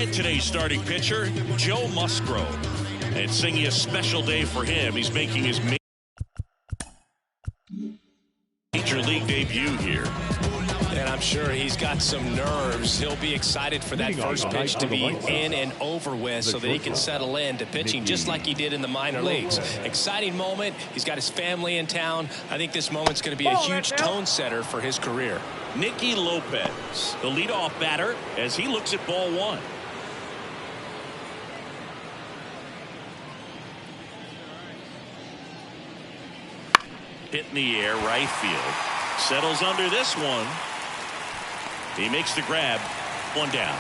And today's starting pitcher, Joe Musgrove. And singing a special day for him. He's making his Major League debut here. And I'm sure he's got some nerves. He'll be excited for that first pitch to be in and over with so that he can settle into pitching just like he did in the minor leagues. Exciting moment. He's got his family in town. I think this moment's going to be a huge tone setter for his career. Nicky Lopez, the leadoff batter, as he looks at ball one. Hit in the air, right field. Settles under this one. He makes the grab. One down.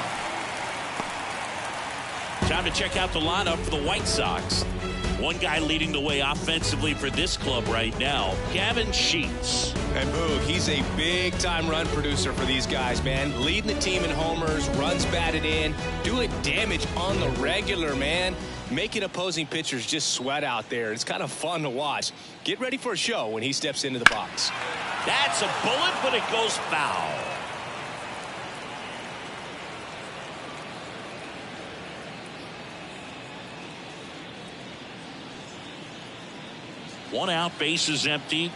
Time to check out the lineup for the White Sox. One guy leading the way offensively for this club right now, Gavin Sheets. And Boog, he's a big-time run producer for these guys, man. Leading the team in homers, runs batted in, doing damage on the regular, man. Making opposing pitchers just sweat out there. It's kind of fun to watch. Get ready for a show when he steps into the box. That's a bullet, but it goes foul. One out, base is empty.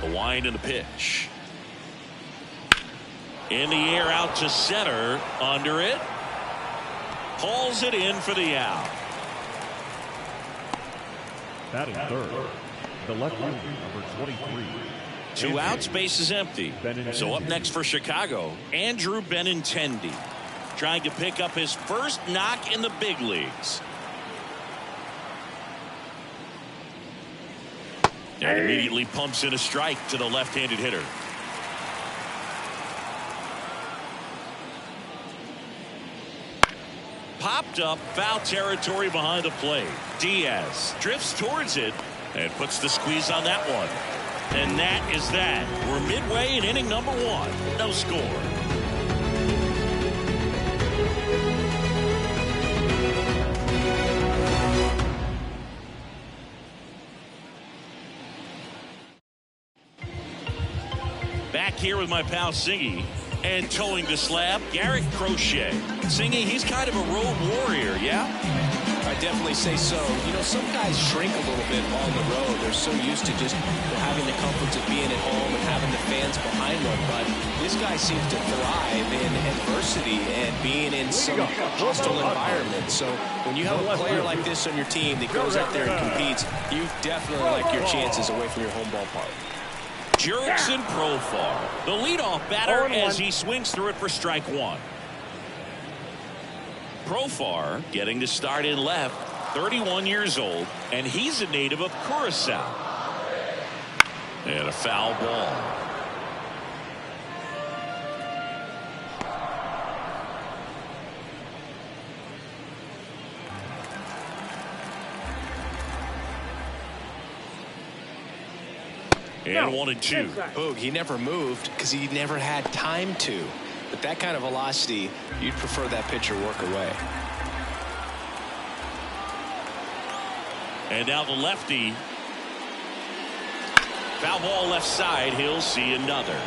The wind and the pitch. In the air, out to center. Under it. Pulls it in for the out. Batting third, the left fielder, number 23. Two outs, base is empty. So up next for Chicago, Andrew Benintendi, trying to pick up his first knock in the big leagues. And immediately pumps in a strike to the left-handed hitter. Popped up, foul territory behind the plate. Diaz drifts towards it and puts the squeeze on that one. And that is that. We're midway in inning number one. No score. Back here with my pal Singy. And towing the slab, Garrett Crochet. Singy, he's kind of a road warrior, yeah? I definitely say so. You know, some guys shrink a little bit on the road. They're so used to just having the comforts of being at home and having the fans behind them. But this guy seems to thrive in adversity and being in some hostile environment. So when you have a player like this on your team that goes out there and competes, you definitely like your chances away from your home ballpark. Jurickson Profar, the leadoff batter as he swings through it for strike one. Profar getting the start in left, 31 years old, and he's a native of Curacao. And a foul ball. And 1-2. Boog, he never moved because he never had time to. But that kind of velocity, you'd prefer that pitcher work away. And now the lefty. Foul ball left side. He'll see another.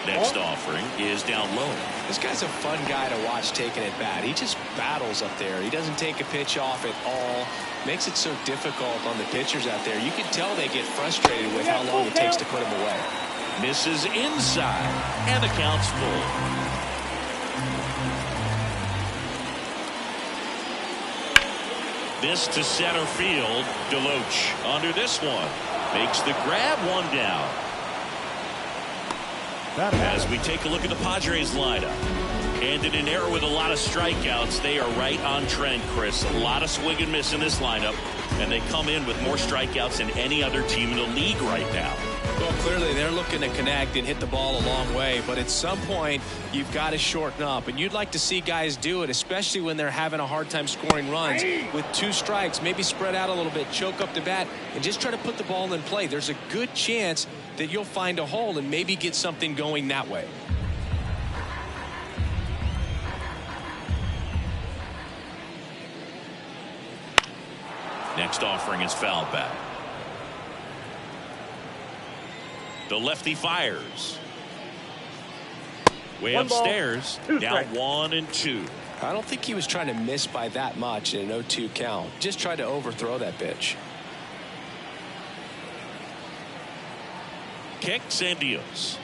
Next offering is down low. This guy's a fun guy to watch taking at bat. He just battles up there. He doesn't take a pitch off at all. Makes it so difficult on the pitchers out there. You can tell they get frustrated with how long it takes to put him away. Misses inside, and the count's full. This to center field. Deloach under this one. Makes the grab, one down. As we take a look at the Padres lineup. And in an era with a lot of strikeouts, they are right on trend, Chris. A lot of swing and miss in this lineup. And they come in with more strikeouts than any other team in the league right now. Well, clearly they're looking to connect and hit the ball a long way. But at some point, you've got to shorten up. And you'd like to see guys do it, especially when they're having a hard time scoring runs. With two strikes, maybe spread out a little bit, choke up the bat, and just try to put the ball in play. There's a good chance that you'll find a hole and maybe get something going that way. Next offering is foul back. The lefty fires. Way upstairs. Down 1-2. I don't think he was trying to miss by that much in an 0-2 count. Just tried to overthrow that pitch. Kicks and deals.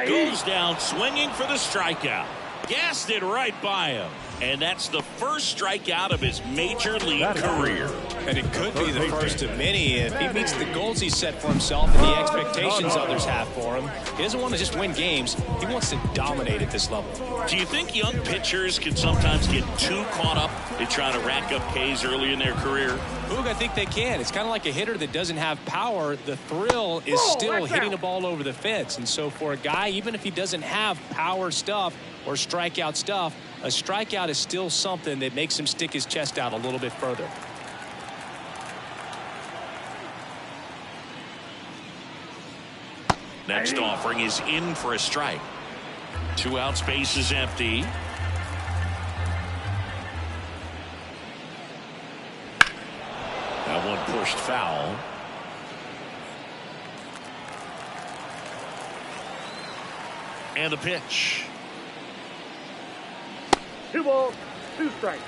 Goes down swinging for the strikeout. Gassed it right by him. And that's the first strikeout of his major league career. And it could be the first of many if he meets the goals he set for himself and the expectations others have for him. He doesn't want to just win games. He wants to dominate at this level. Do you think young pitchers can sometimes get too caught up in trying to rack up Ks early in their career? Boog, I think they can. It's kind of like a hitter that doesn't have power. The thrill is still hitting the ball over the fence. And so for a guy, even if he doesn't have power stuff or strikeout stuff, a strikeout is still something that makes him stick his chest out a little bit further. Next offering is in for a strike. 2 outs, base is empty. That one pushed foul. And the pitch. 2 balls, 2 strikes.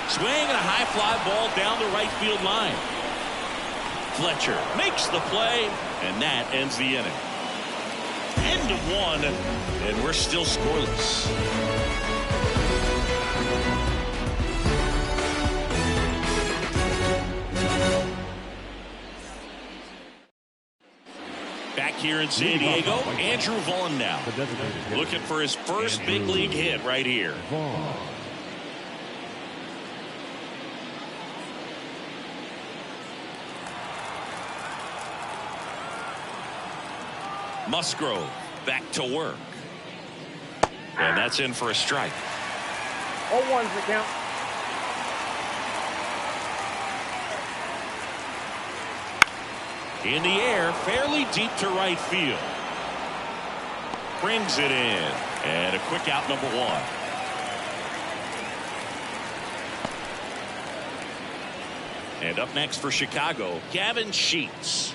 Swing and a high fly ball down the right field line. Fletcher makes the play, and that ends the inning. End of 1, and we're still scoreless. Back here in San Diego, Andrew Vaughn now. Looking for his first big league hit right here. Musgrove back to work. And that's in for a strike. 0-1's the count. In the air, fairly deep to right field. Brings it in. And a quick out, number 1. And up next for Chicago, Gavin Sheets.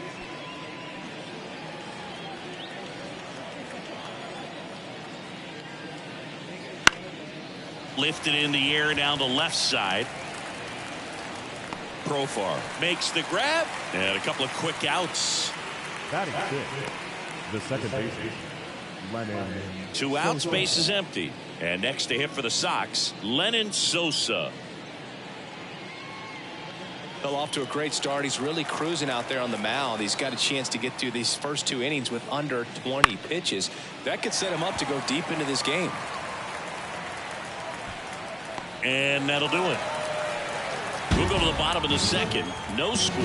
Lifted in the air down the left side. Profar makes the grab, and a couple of quick outs. Batting fifth, the second baseman, Lennon. 2 outs, base is empty. And next to hit for the Sox, Lennon Sosa. Well, off to a great start. He's really cruising out there on the mound. He's got a chance to get through these first 2 innings with under 20 pitches. That could set him up to go deep into this game. And that'll do it. We'll go to the bottom of the second. No score.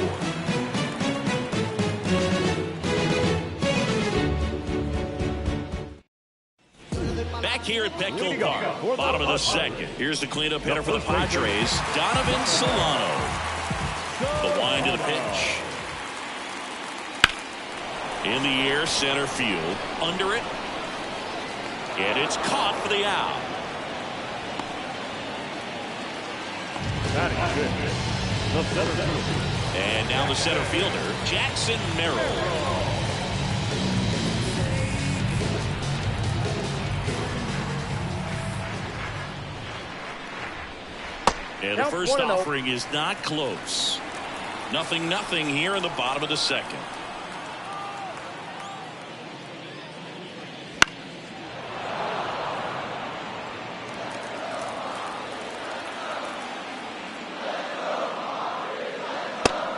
Back here at Petco Park, bottom of the second. Here's the cleanup hitter for the Padres, Donovan Solano. The wind of the pitch. In the air, center field. Under it. And it's caught for the out. And now the center fielder, Jackson Merrill. And the first offering is not close. 0-0 here in the bottom of the second.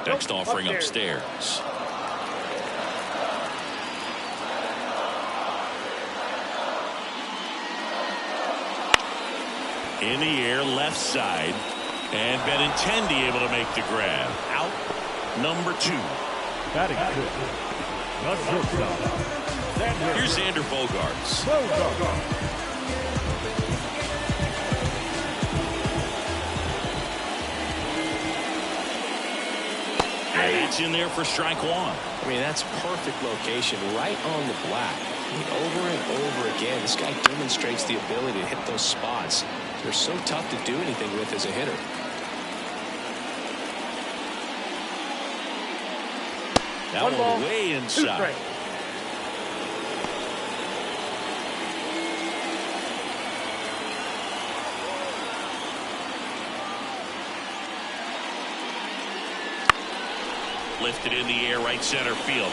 Next offering upstairs. In the air, left side. And Benintendi able to make the grab. Out, number 2. Batting fifth, the shortstop. Here's Xander Bogaerts. And that's in there for strike one. I mean, that's perfect location, right on the black. I mean, over and over again, this guy demonstrates the ability to hit those spots. They're so tough to do anything with as a hitter. That one way inside. Lifted in the air, right center field.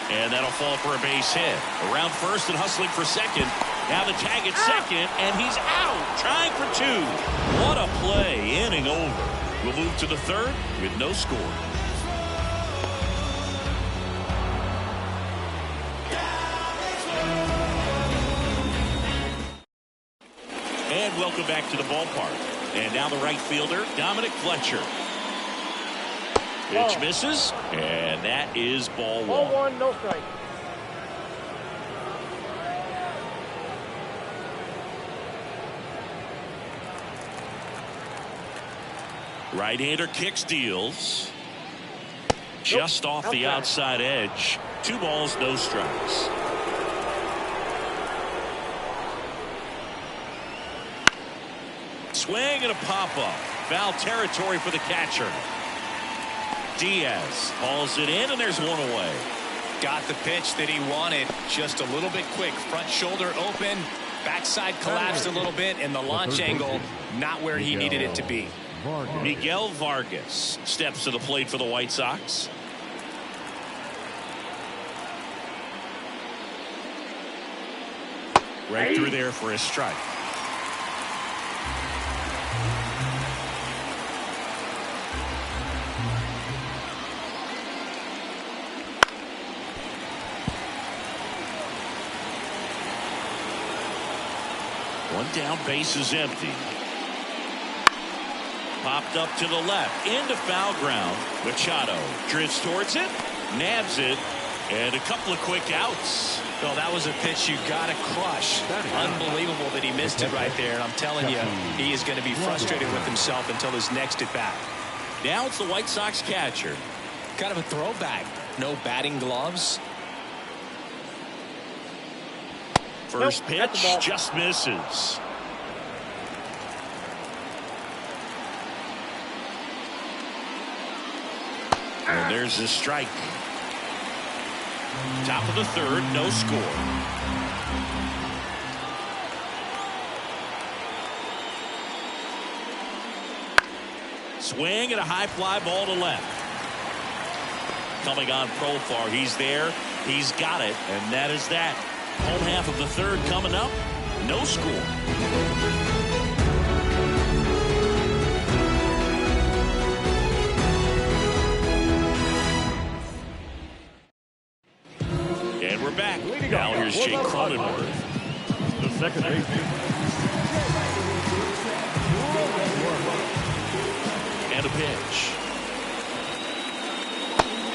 And that'll fall for a base hit. Around first and hustling for second. Now the tag at second, and he's out, trying for two. What a play, inning over. We'll move to the third with no score. And welcome back to the ballpark. And now the right fielder, Dominic Fletcher. Pitch misses, and that is ball one. Ball one, no strike. Right-hander kicks, deals. Just off the outside edge. 2 balls, no strikes. Swing and a pop-up. Foul territory for the catcher. Diaz hauls it in, and there's one away. Got the pitch that he wanted, just a little bit quick. Front shoulder open, backside collapsed a little bit, and the launch angle not where he needed it to be. Miguel Vargas steps to the plate for the White Sox. Right through there for a strike. One down, base is empty. Popped up to the left, into foul ground. Machado drifts towards it, nabs it, and a couple of quick outs. Well, that was a pitch you got to crush. Unbelievable that he missed it right there. And I'm telling you, he is going to be frustrated with himself until his next at bat. Now it's the White Sox catcher. Kind of a throwback. No batting gloves. First pitch just misses. And there's the strike. Top of the third, no score. Swing and a high fly ball to left. Coming on Profar, he's there, he's got it, and that is that. Home half of the third coming up, no score. And we're back. Now here's Jake Cronenworth. The second baseman. And a pitch.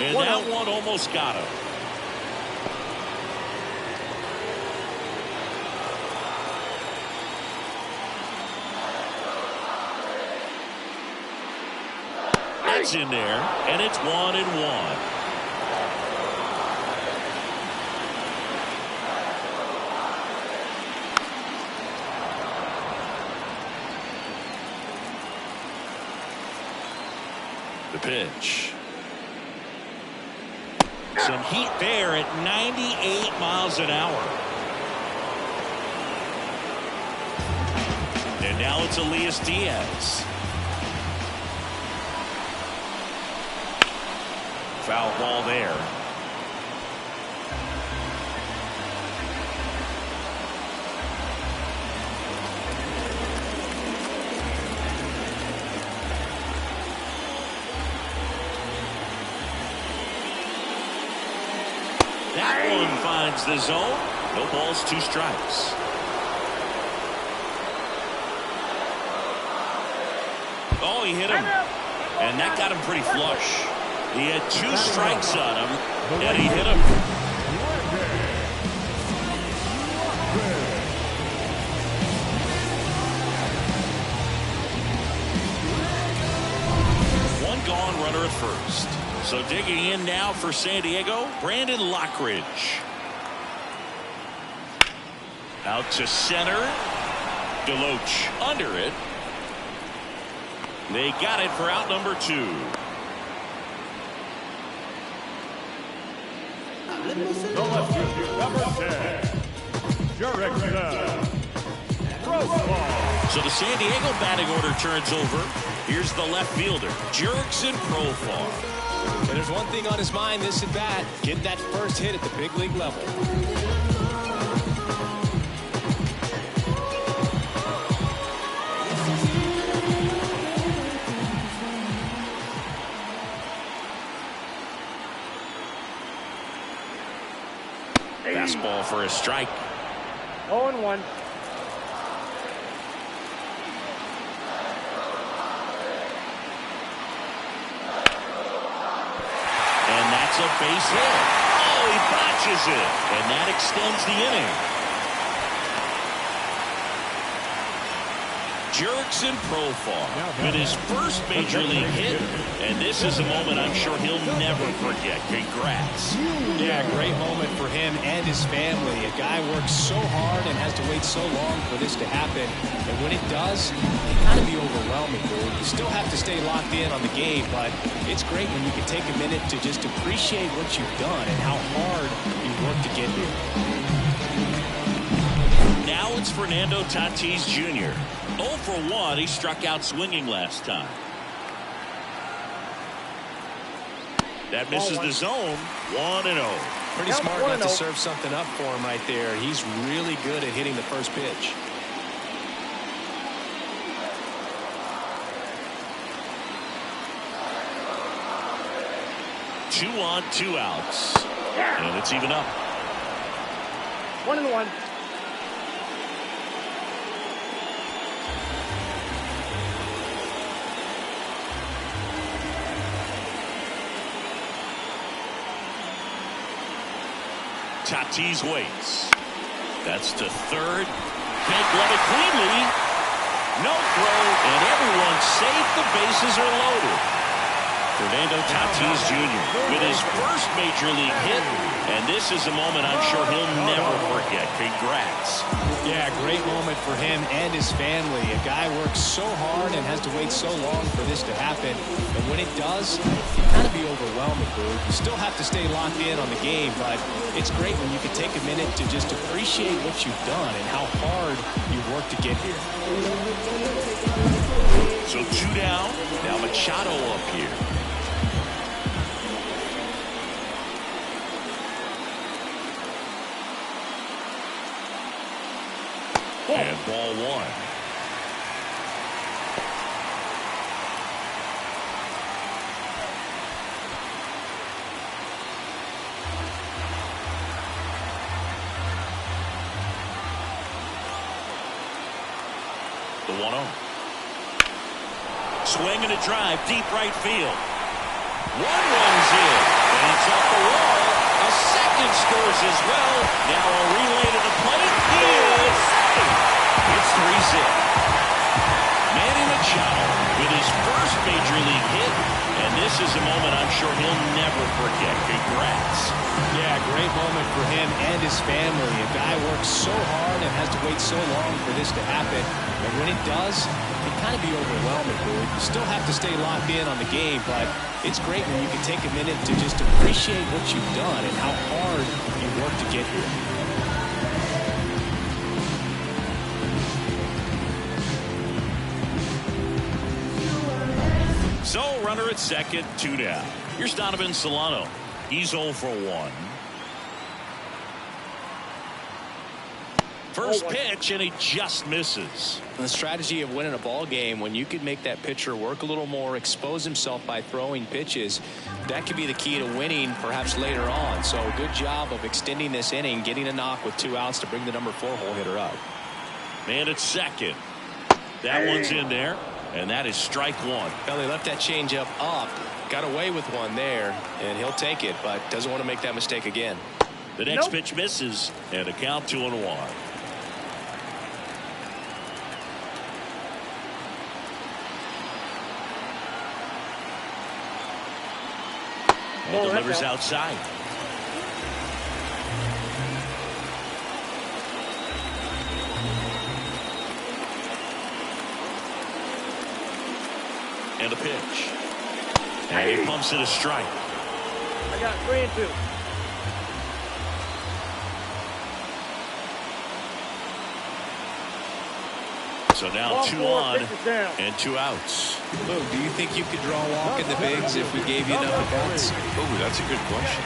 And that one almost got him. That's in there, and it's 1-1. The pitch. Some heat there at 98 miles an hour. And now it's Elias Diaz. Foul ball there. That one finds the zone. No balls, 2 strikes. Oh, he hit him. And that got him pretty flush. He had 2 strikes on him, and he hit him. One gone, at first. So digging in now for San Diego, Brandon Lockridge. Out to center. Deloach under it. They got it for out number 2. Number 10, Jurickson. So the San Diego batting order turns over. Here's the left fielder, Jurickson Profar. And there's one thing on his mind this at bat: get that first hit at the big league level. Fastball for a strike. 0-1. And that's a base hit. Oh, he botches it. And that extends the inning. Jurickson Profar with his first major league hit. And this is a moment I'm sure he'll never forget. Congrats. Yeah, great moment for him and his family. A guy works so hard and has to wait so long for this to happen. And when it does, it can kind of be overwhelming, dude. You still have to stay locked in on the game, but it's great when you can take a minute to just appreciate what you've done and how hard you worked to get here. Now it's Fernando Tatis Jr. 0 for 1. He struck out swinging last time. That misses the zone. 1-0. Pretty smart not to serve something up for him right there. He's really good at hitting the first pitch. Two on, 2 outs. And it's even up. 1-1. Tatis waits. That's to third. Can't glove it cleanly. No throw, and everyone's safe. The bases are loaded. Fernando Tatis Jr. with his first major league hit, and this is a moment I'm sure he'll never forget. Congrats. Yeah, great moment for him and his family. A guy works so hard and has to wait so long for this to happen. And when it does, it can kind of be overwhelming, dude. You still have to stay locked in on the game, but it's great when you can take a minute to just appreciate what you've done and how hard you worked to get here. So 2 down. Now Machado up here. And ball 1. The 1-0. Swing and a drive, deep right field. One runs in, and it's off the wall. A second scores as well. Now a relay to the plate. He is safe. It's 3-0. Manny Machado with his first major league hit, and this is a moment I'm sure he'll never forget. Congrats. Yeah, great moment for him and his family. A guy works so hard and has to wait so long for this to happen. And when it does, it can kind of be overwhelming, dude. You still have to stay locked in on the game, but it's great when you can take a minute to just appreciate what you've done and how hard you worked to get here. So, runner at second, 2 down. Here's Donovan Solano. He's 0 for 1. First pitch, and he just misses. The strategy of winning a ball game, when you could make that pitcher work a little more, expose himself by throwing pitches, that could be the key to winning perhaps later on. So good job of extending this inning, getting a knock with 2 outs to bring the number 4 hole hitter up. Man at second. That one's in there, and that is strike 1. Well, he left that changeup up, got away with one there, and he'll take it, but doesn't want to make that mistake again. The next pitch misses, and a count 2-1. And delivers outside. And a pitch. And he pumps it a strike. I got 3-2. So now 2 on and 2 outs. Luke, do you think you could draw a walk in the bigs if we gave you enough at bats? Oh, that's a good question.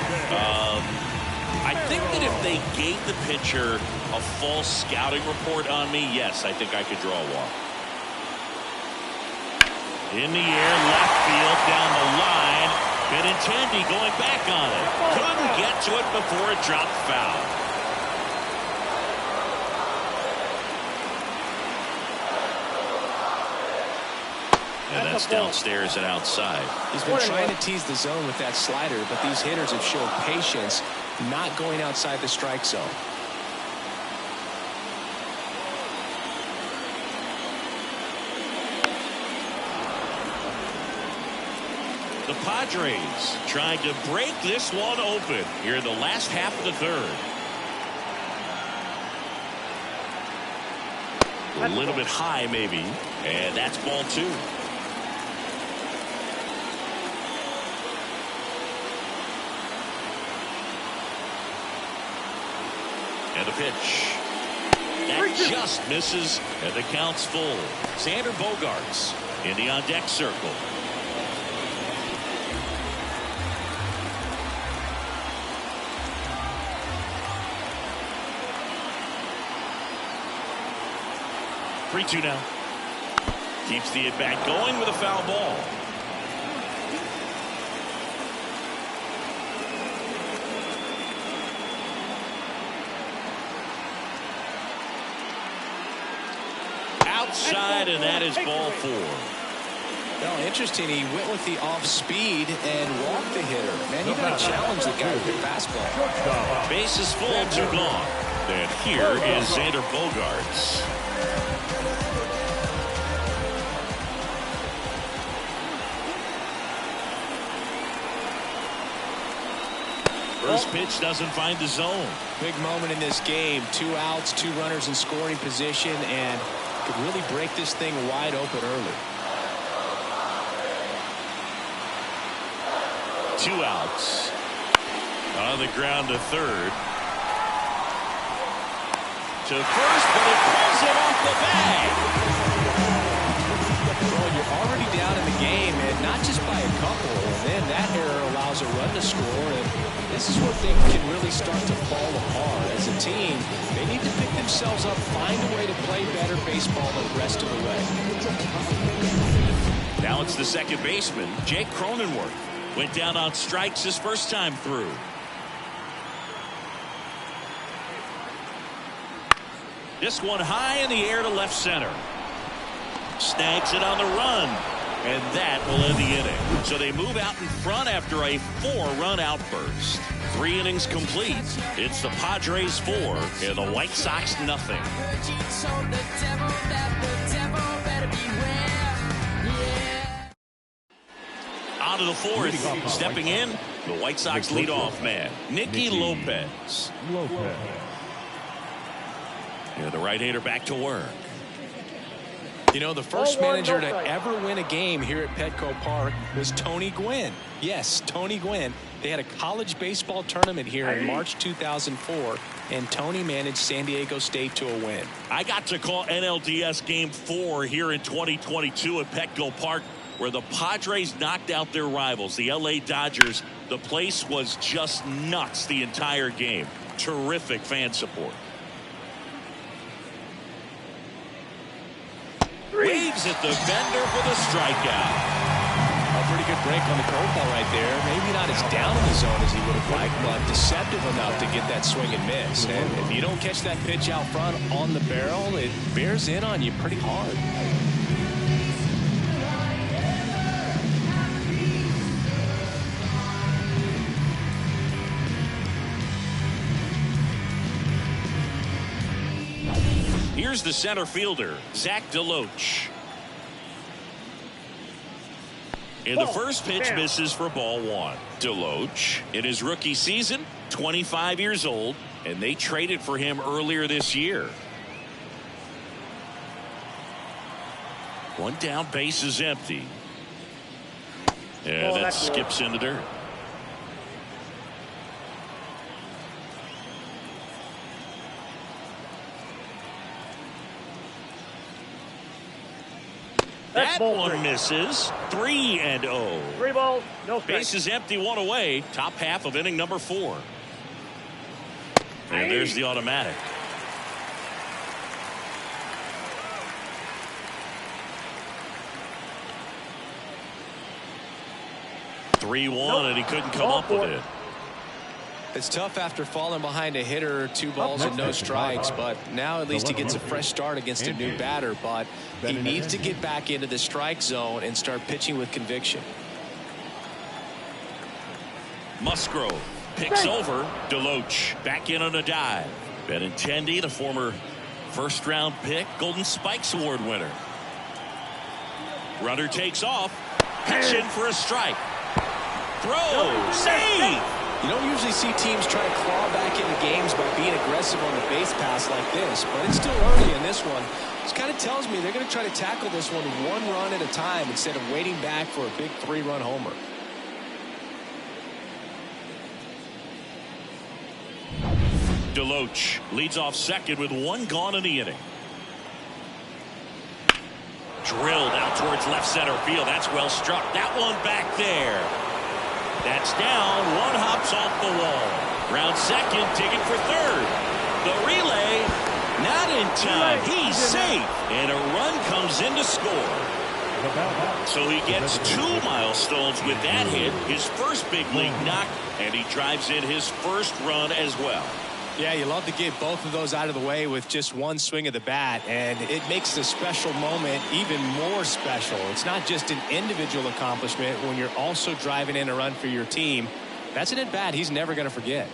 I think that if they gave the pitcher a false scouting report on me, yes, I think I could draw a walk. In the air, left field, down the line. Benintendi going back on it. Couldn't get to it before it dropped foul. And that's downstairs and outside. He's been trying to tease the zone with that slider, but these hitters have shown patience, not going outside the strike zone. The Padres trying to break this one open here in the last half of the third. A little bit high maybe, and that's ball 2. And the pitch. That just misses, and the count's full. Xander Bogaerts in the on-deck circle. Three-two now. Keeps the at-bat going with a foul ball. Outside, and that is ball 4. Well, interesting. He went with the off speed and walked the hitter. Man, you got to challenge the guy with the fastball. Base is full, 2 gone. And here is Xander Bogaerts. First pitch doesn't find the zone. Big moment in this game. 2 outs, 2 runners in scoring position, and could really break this thing wide open early. 2 outs. On the ground to third. To first, but it pulls it off the bag. Well, you're already down in the game, and not just by a couple. And then that error allows a run to score, and this is where things can really start to fall apart. As a team, they need to pick themselves up, find a way to play better baseball the rest of the way. Now it's the second baseman, Jake Cronenworth. Went down on strikes his first time through. This one high in the air to left center. Snags it on the run. And that will end the inning. So they move out in front after a 4-run outburst. 3 innings complete. It's the Padres 4 and the White Sox nothing. On to the 4th. Stepping in, the White Sox leadoff man, Nicky Lopez. Yeah, the right-hander back to work. You know, the first manager to ever win a game here at Petco Park was Tony Gwynn. Yes, Tony Gwynn. They had a college baseball tournament here in March 2004, and Tony managed San Diego State to a win. I got to call NLDS Game 4 here in 2022 at Petco Park, where the Padres knocked out their rivals, the LA Dodgers. The place was just nuts the entire game. Terrific fan support. Waves at the bender for the strikeout. A pretty good break on the curveball right there. Maybe not as down in the zone as he would have liked, but deceptive enough to get that swing and miss. And if you don't catch that pitch out front on the barrel, it bears in on you pretty hard. Here's the center fielder, Zach DeLoach. And the first pitch misses for ball one. Deloach, in his rookie season, 25 years old, and they traded for him earlier this year. One down, base is empty. And that skips in the dirt. That one misses. 3-0. 3 balls, no strikes. Base is empty, one away. Top half of inning number 4. And there's the automatic. And he couldn't come up with it. It's tough after falling behind a hitter, 2 balls and no strikes, but now at least he gets a fresh start against a new batter, but he needs to get back into the strike zone and start pitching with conviction. Musgrove picks over. Deloach back in on a dive. Benintendi, the former first-round pick, Golden Spikes Award winner. Runner takes off. Pitch in for a strike. Throw. Save. You don't usually see teams try to claw back into games by being aggressive on the base pass like this, but it's still early in this one. This kind of tells me they're going to try to tackle this one run at a time instead of waiting back for a big 3-run homer. Deloach leads off second with 1 gone in the inning. Drilled out towards left center field. That's well struck. That one back there. That's down. 1 hops off the wall. Round second, digging for third. The relay, not in time. He's safe. And a run comes in to score. So he gets 2 milestones with that hit. His first big league knock, and he drives in his first run as well. Yeah, you love to get both of those out of the way with just 1 swing of the bat, and it makes the special moment even more special. It's not just an individual accomplishment when you're also driving in a run for your team. That's an at-bat he's never going to forget.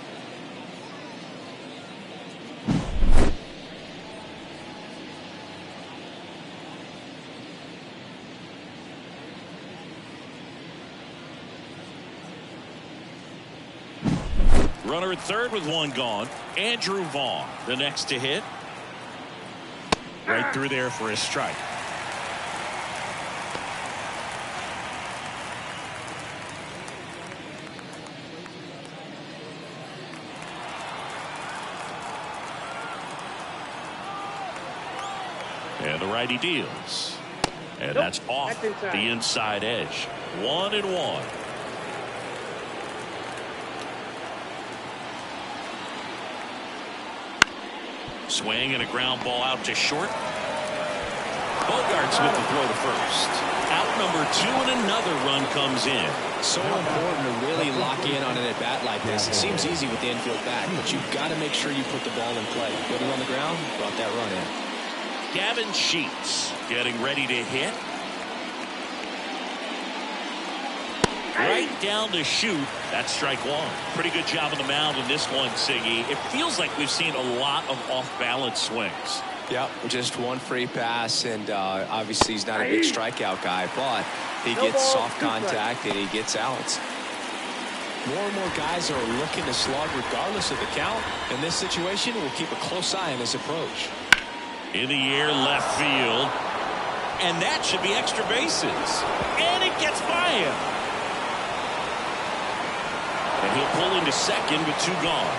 Runner at third with 1 gone. Andrew Vaughn, the next to hit. Right through there for a strike. And the righty deals. And that's off the inside edge. 1-1. Swing and a ground ball out to short. Bogarts with the throw to first. Out number 2 and another run comes in. So important to really lock in on an at-bat like this. It seems easy with the infield back, but you've got to make sure you put the ball in play. Put it on the ground, brought that run in. Gavin Sheets getting ready to hit. Right down to shoot. That's strike 1. Pretty good job on the mound in this one, Siggy. It feels like we've seen a lot of off-balance swings. Yep, just 1 free pass, and obviously he's not a big strikeout guy, but he gets soft contact and he gets outs. More and more guys are looking to slug regardless of the count. In this situation, we'll keep a close eye on his approach. In the air, left field. And that should be extra bases. And it gets by him. And he'll pull into second with 2 gone.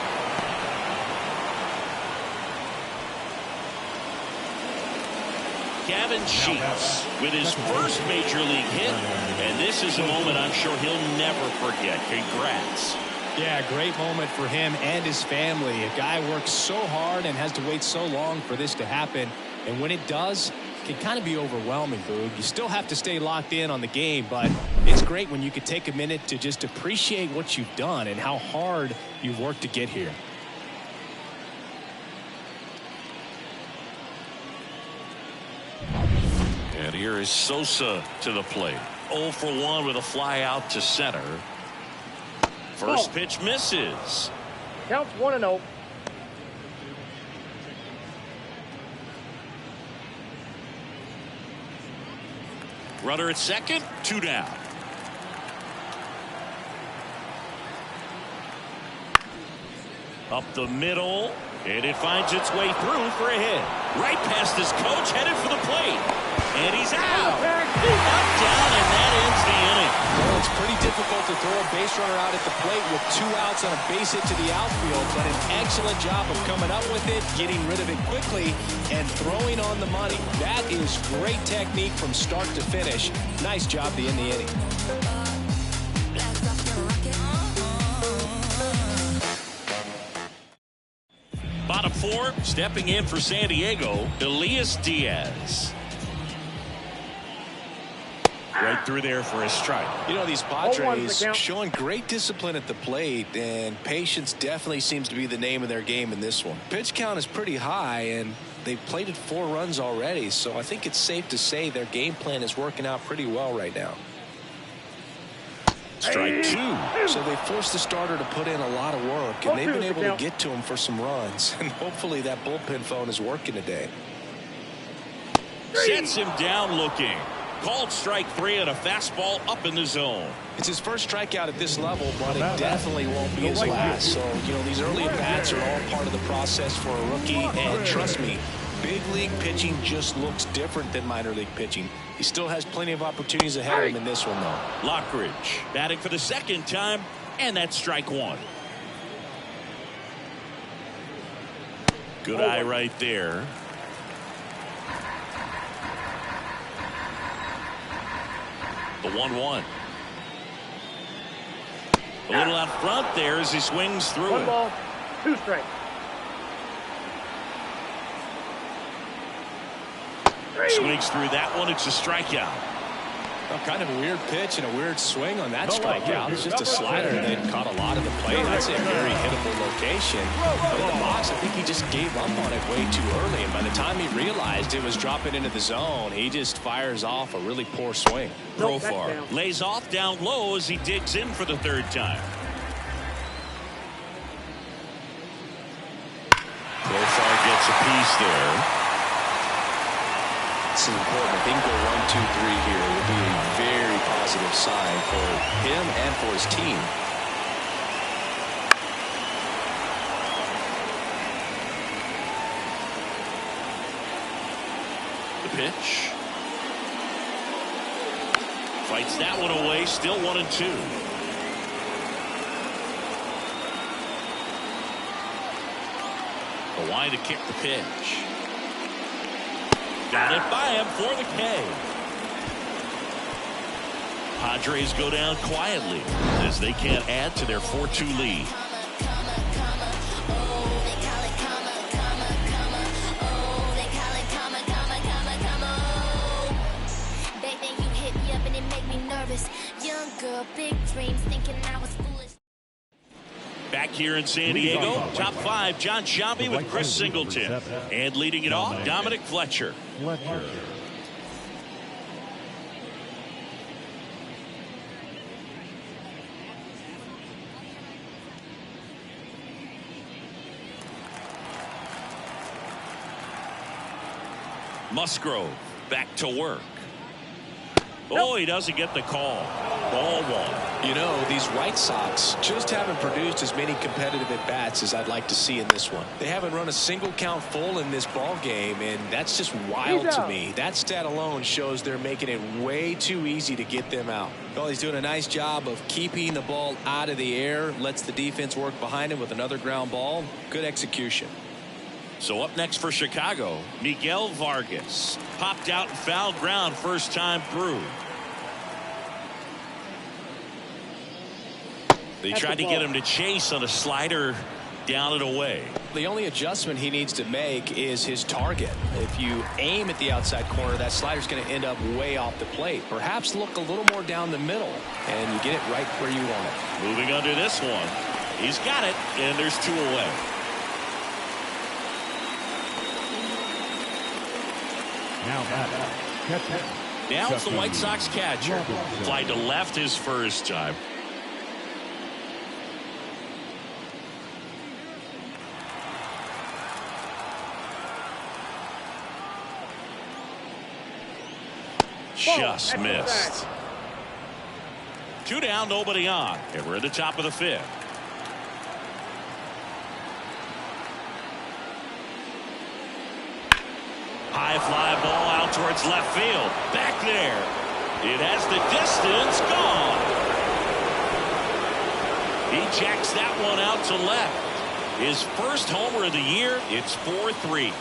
Gavin Sheets with his first major league hit. And this is a moment I'm sure he'll never forget. Congrats. Yeah, great moment for him and his family. A guy works so hard and has to wait so long for this to happen. And when it does, it can kind of be overwhelming, Boog. You still have to stay locked in on the game, but it's great when you could take a minute to just appreciate what you've done and how hard you've worked to get here. And here is Sosa to the plate. 0 for 1 with a fly out to center. First pitch misses. Counts 1-0. Runner at second, 2 down. Up the middle, and it finds its way through for a hit. Right past his coach, headed for the plate. And he's out. Up, down, and that ends the inning. Well, it's pretty difficult to throw a base runner out at the plate with 2 outs on a base hit to the outfield, but an excellent job of coming up with it, getting rid of it quickly, and throwing on the money. That is great technique from start to finish. Nice job to end the inning. Bottom 4, stepping in for San Diego, Elias Diaz. Right through there for a strike. You know, these Padres showing great discipline at the plate, and patience definitely seems to be the name of their game in this one. Pitch count is pretty high, and they've plated 4 runs already, so I think it's safe to say their game plan is working out pretty well right now. Strike 2. So they forced the starter to put in a lot of work, and they've been able to get to him for some runs, and hopefully that bullpen phone is working today. Sets him down looking. Called strike 3 and a fastball up in the zone. It's his first strikeout at this level, but it definitely won't be his last. So, you know, these early at-bats are all part of the process for a rookie, and trust me, big league pitching just looks different than minor league pitching. He still has plenty of opportunities ahead of him in this one, though. Lockridge batting for the second time, and that's strike 1. Good eye right there. The 1-1. A little out front there as he swings through 1 it. ball, 2 strikes. Swings through that one. It's a strikeout. Well, kind of a weird pitch and a weird swing on that strikeout. It's just a slider that caught a lot of the plate. That's a very hittable location. But in the box, I think he just gave up on it way too early. And by the time he realized it was dropping into the zone, he just fires off a really poor swing. Profar lays off down low as he digs in for the 3rd time. Profar gets a piece there. This is important. If he can go 1, 2, 3 here, it will be a very positive sign for him and for his team. The pitch. Fights that one away. Still 1-2. The line to kick the pitch. Got it by him for the K. Padres go down quietly as they can't add to their 4-2 lead. Baby, you hit me up and it made me nervous. Young girl, big dreams, thinking I was foolish. Back here in San Diego, top 5, John Sciambi with Chris Singleton. And leading it off, Dominic Fletcher. Musgrove back to work. Oh, he doesn't get the call. Ball 1. You know, these White Sox just haven't produced as many competitive at-bats as I'd like to see in this one. They haven't run a single count full in this ball game, and that's just wild to me. That stat alone shows they're making it way too easy to get them out. Well, he's doing a nice job of keeping the ball out of the air, lets the defense work behind him with another ground ball. Good execution. So up next for Chicago, Miguel Vargas. Popped out and foul ground first time through. They tried to get him to chase on a slider down and away. The only adjustment he needs to make is his target. If you aim at the outside corner, that slider's going to end up way off the plate. Perhaps look a little more down the middle, and you get it right where you want it. Moving under this one. He's got it, and there's 2 away. Now it's the White Sox catcher. Fly to left his first time. Just missed. 2 down, nobody on. And we're at the top of the 5th. High fly ball out towards left field. Back there. It has the distance. Gone. He jacks that one out to left. His first homer of the year. It's 4-3.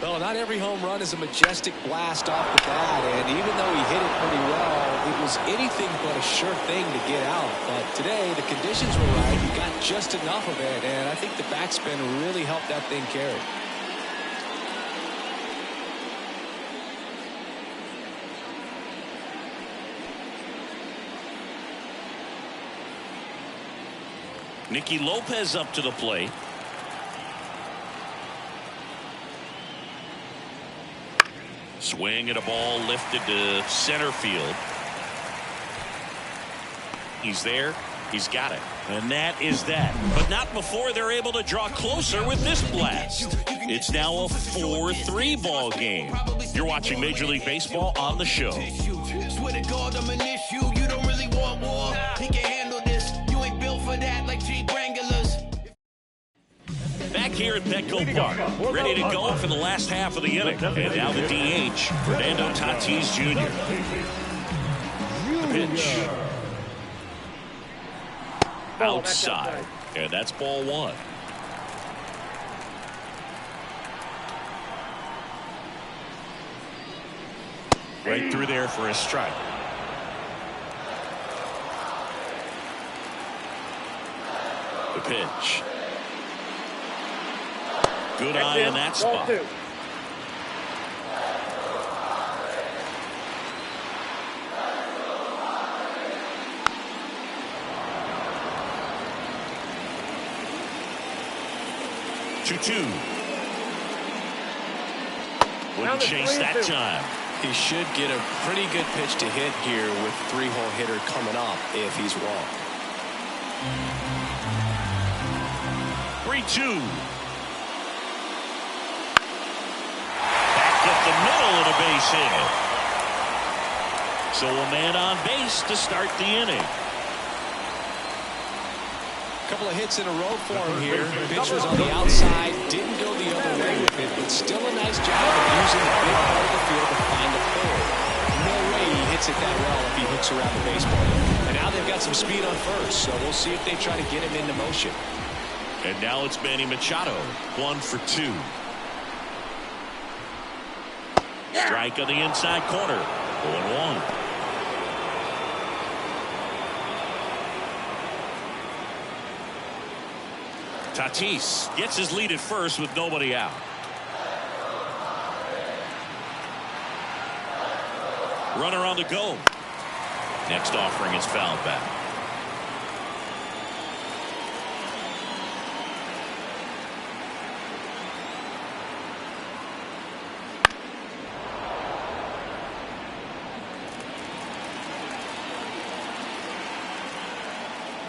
Well, not every home run is a majestic blast off the bat, and even though he hit it pretty well, it was anything but a sure thing to get out. But today, the conditions were right. He got just enough of it, and I think the backspin really helped that thing carry. Nicky Lopez up to the plate. Swing at a ball lifted to center field. He's there. He's got it. And that is that. But not before they're able to draw closer with this blast. It's now a 4-3 ball game. You're watching Major League Baseball on the show. Swear to God, I'm an issue. You don't really want war. He can handle this. You ain't built for that like Jeep Wranglers. Back here at Petco Park, ready to go for the last half of the inning. And now the DH, Fernando Tatis Jr. The pitch. Outside. And that's ball one. Right through there for a strike. The pitch. Good eye in that spot. 2-2. Wouldn't chase that time. He should get a pretty good pitch to hit here with three-hole hitter coming up if he's wrong. 3-2. Back up the middle of the base hit. So a man on base to start the inning. Couple of hits in a row for him here. Pitchers on the outside, didn't go the other way with it, but still a nice job of using the big part of the field to find the pole. No way he hits it that well if he hooks around the baseball. And now they've got some speed on first, so we'll see if they try to get him into motion. And now it's Manny Machado, 1 for 2. Strike on the inside corner, 0-1. Tatis gets his lead at first with nobody out. Runner on the go. Next offering is fouled back.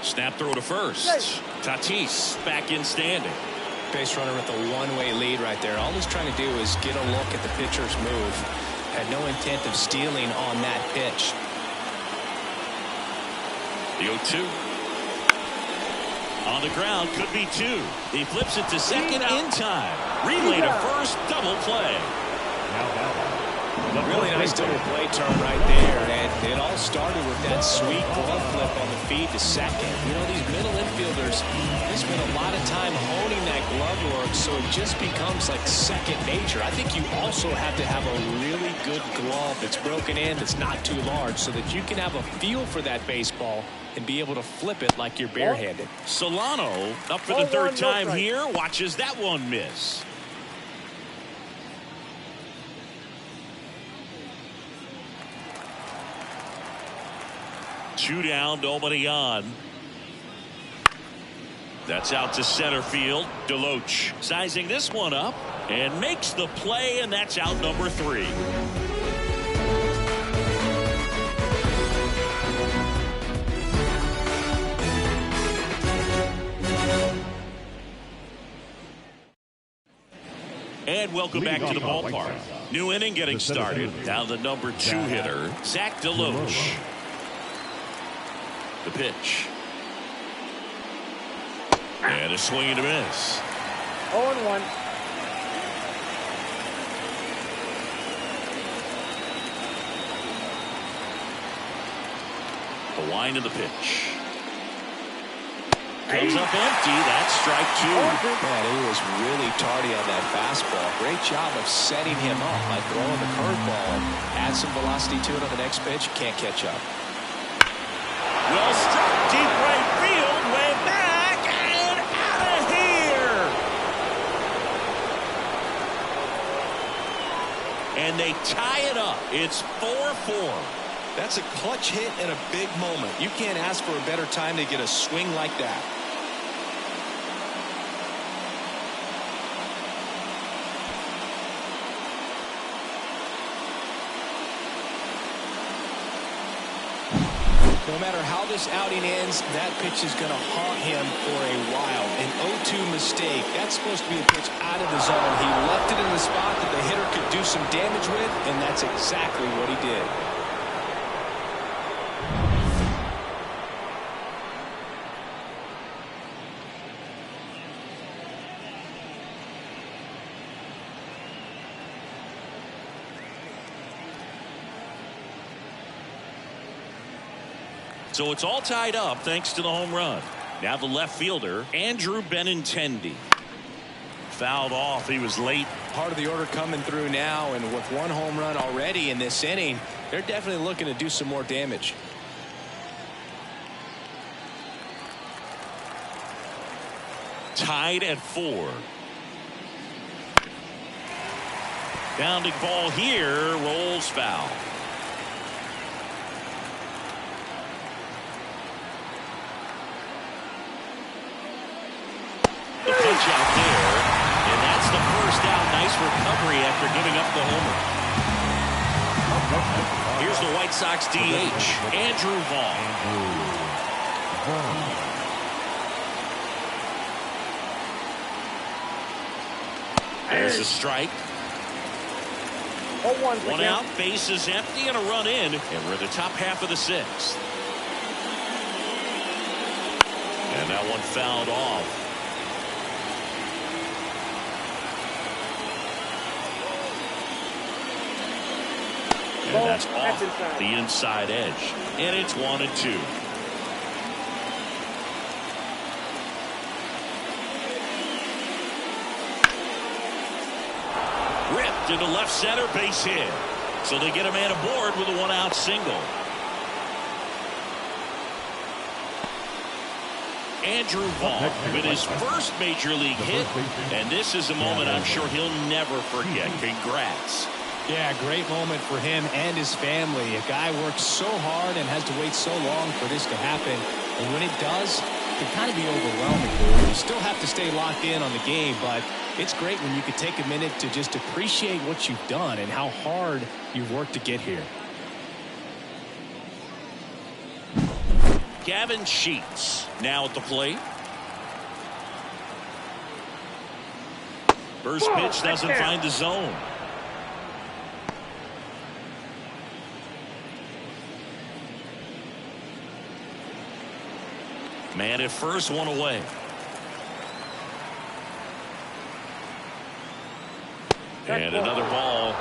Snap throw to first. Tatis back in standing. Base runner with a one-way lead right there. All he's trying to do is get a look at the pitcher's move. Had no intent of stealing on that pitch. The 0-2. On the ground, could be 2. He flips it to second in time. Relay to first, double play. Really nice double play turn right there, and it all started with that sweet glove flip on the feed to second. You know, these middle infielders, they spend a lot of time honing that glove work, so it just becomes like second nature. I think you also have to have a really good glove that's broken in, that's not too large, so that you can have a feel for that baseball and be able to flip it like you're barehanded. Solano up for the third time here, watches that one miss. Two down, nobody on. That's out to center field. Deloach sizing this one up and makes the play, and that's out number 3. And welcome back to the ballpark. New inning getting started. Now the number 2 hitter, Zach Deloach. The pitch. And a swing and a miss. 0-1. The wind of the pitch. Comes up empty. That's strike 2. Man, he was really tardy on that fastball. Great job of setting him up by throwing the curveball. Add some velocity to it on the next pitch. Can't catch up. Well struck deep right field. Way back and out of here. And they tie it up. It's 4-4. That's a clutch hit in a big moment. You can't ask for a better time to get a swing like that. No matter how this outing ends, that pitch is going to haunt him for a while. An 0-2 mistake. That's supposed to be a pitch out of the zone. He left it in the spot that the hitter could do some damage with, and that's exactly what he did. So it's all tied up thanks to the home run. Now the left fielder, Andrew Benintendi. Fouled off. He was late. Part of the order coming through now, and with one home run already in this inning, they're definitely looking to do some more damage. Tied at 4. Bounding ball here, rolls foul. The pitch out there, and that's the first out. Nice recovery after giving up the homer. Here's the White Sox DH, Andrew Vaughn. There's a strike. 0-1. One out, base is empty, and a run in, and we're in the top half of the 6th. And that one fouled off. And that's off the inside edge. And it's 1-2. Ripped into left center, base hit. So they get a man aboard with a 1-out single. Andrew Vaughn with his first major league hit. And this is a moment I'm sure he'll never forget. Congrats. Yeah, great moment for him and his family. A guy works so hard and has to wait so long for this to happen. And when it does, it can kind of be overwhelming. You still have to stay locked in on the game, but it's great when you can take a minute to just appreciate what you've done and how hard you've worked to get here. Gavin Sheets now at the plate. First pitch doesn't find the zone. Man at first, one away. And another ball.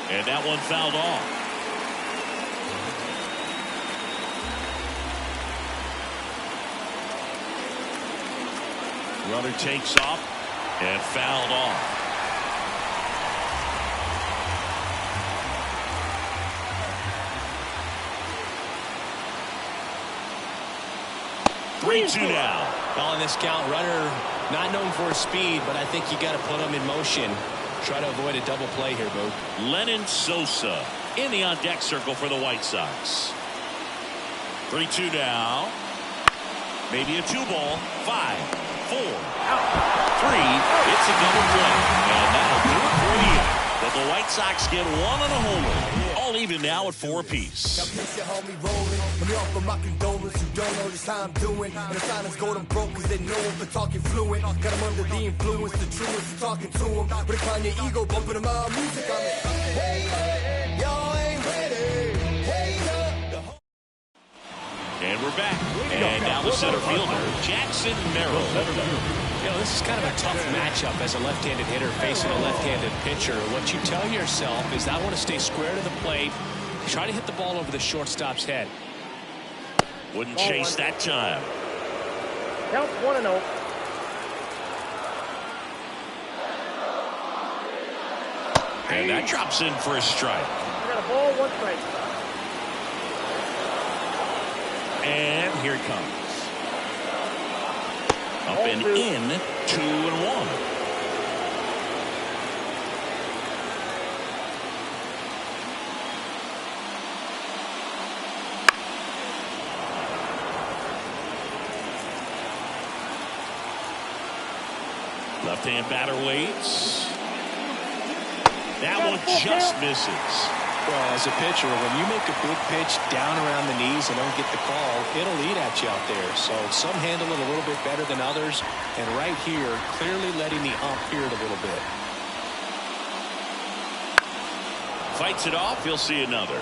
And that one fouled off. Runner takes off and fouled off. Three-two now. On this count, runner not known for his speed, but I think you got to put him in motion. Try to avoid a double play here, Boo. Lennon Sosa in the on-deck circle for the White Sox. 3-2 now. Maybe a 2-ball. 5, 4, 3. It's a double play. And that'll do it for you. But the White Sox get one on a homer. All even now at 4 apiece. Now picture homie rolling. Let me offer my condolence. You don't know just how I'm doing. And the silence go them broke cause they know him for talking fluent. Got him under the influence, the truest, talking to him. But decline your ego, bumping him out music. I'm like, hey, y'all ain't ready. Hey, and we're back. And now the center fielder, Jackson Merrill. You know, this is kind of a tough matchup as a left-handed hitter facing a left-handed pitcher. What you tell yourself is I want to stay square to the plate, try to hit the ball over the shortstop's head. Wouldn't chase that time. Counts 1-0. And that drops in for a strike. We got a ball, 1 strike. And here it comes. Up and in, 2-1. Left-hand batter waits. That one just misses. Well, as a pitcher, when you make a big pitch down around the knees and don't get the call, it'll eat at you out there. So some handle it a little bit better than others. And right here, clearly letting the ump hear it a little bit. Fights it off. He'll see another.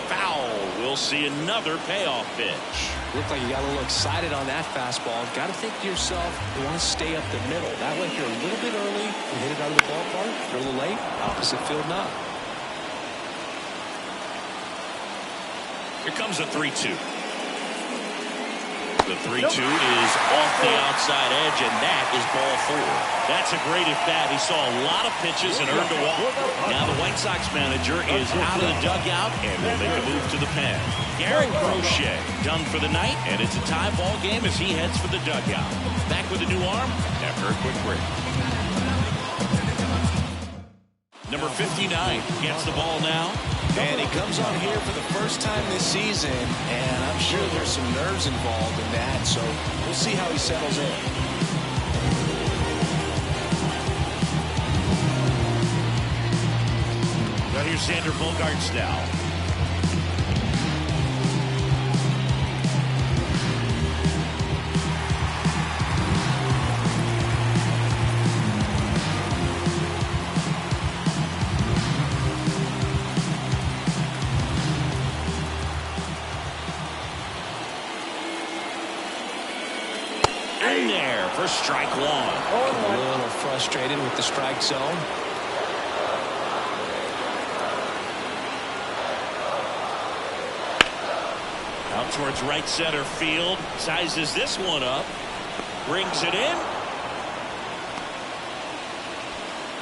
Foul. We'll see another payoff pitch. Looked like you got a little excited on that fastball. Got to think to yourself, you want to stay up the middle. That way, if you're a little bit early and hit it out of the ballpark, if you're a little late, opposite field knock. Here comes a 3-2. The 3-2 is off the outside edge, and that is ball 4. That's a great at bat. He saw a lot of pitches and earned a walk. Now the White Sox manager is out of the dugout and will make a move to the pen. Garrett Crochet done for the night, and it's a tie ball game as he heads for the dugout. Back with a new arm after a quick break. Number 59 gets the ball now. And he comes on here for the first time this season, and I'm sure there's some nerves involved in that, so we'll see how he settles in. Now here's Xander Bogaerts now. In there for strike 1. A little frustrated with the strike zone. Out towards right center field. Sizes this one up. Brings it in.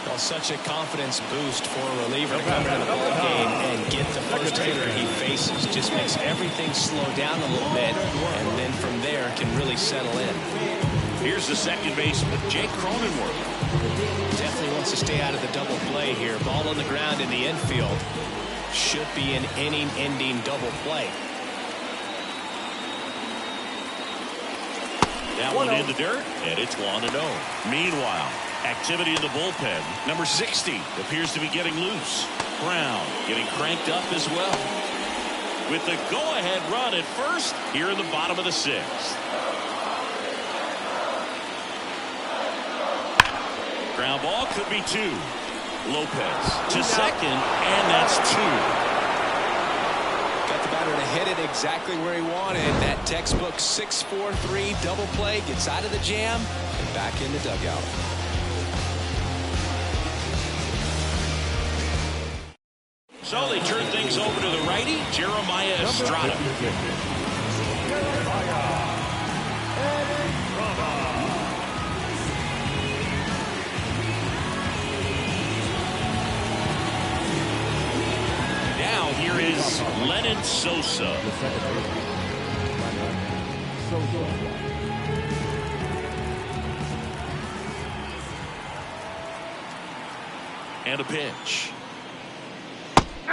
Well, such a confidence boost for a reliever to come into the ball game and get the first hitter he faces. Just makes everything slow down a little bit, and then from there can really settle in. Here's the second baseman, Jake Cronenworth. Definitely wants to stay out of the double play here. Ball on the ground in the infield. Should be an inning-ending double play. That one in the dirt, and it's 1-0. Meanwhile, activity in the bullpen. Number 60 appears to be getting loose. Brown getting cranked up as well. With the go-ahead run at first here in the bottom of the 6th. Ground ball could be 2. Lopez to second, and that's 2. Got the batter to hit it exactly where he wanted. That textbook 6-4-3 double play, gets out of the jam and back in the dugout. So they turn things over to the righty, Jeremiah Estrada. Now here is Lennon Sosa. And a pitch.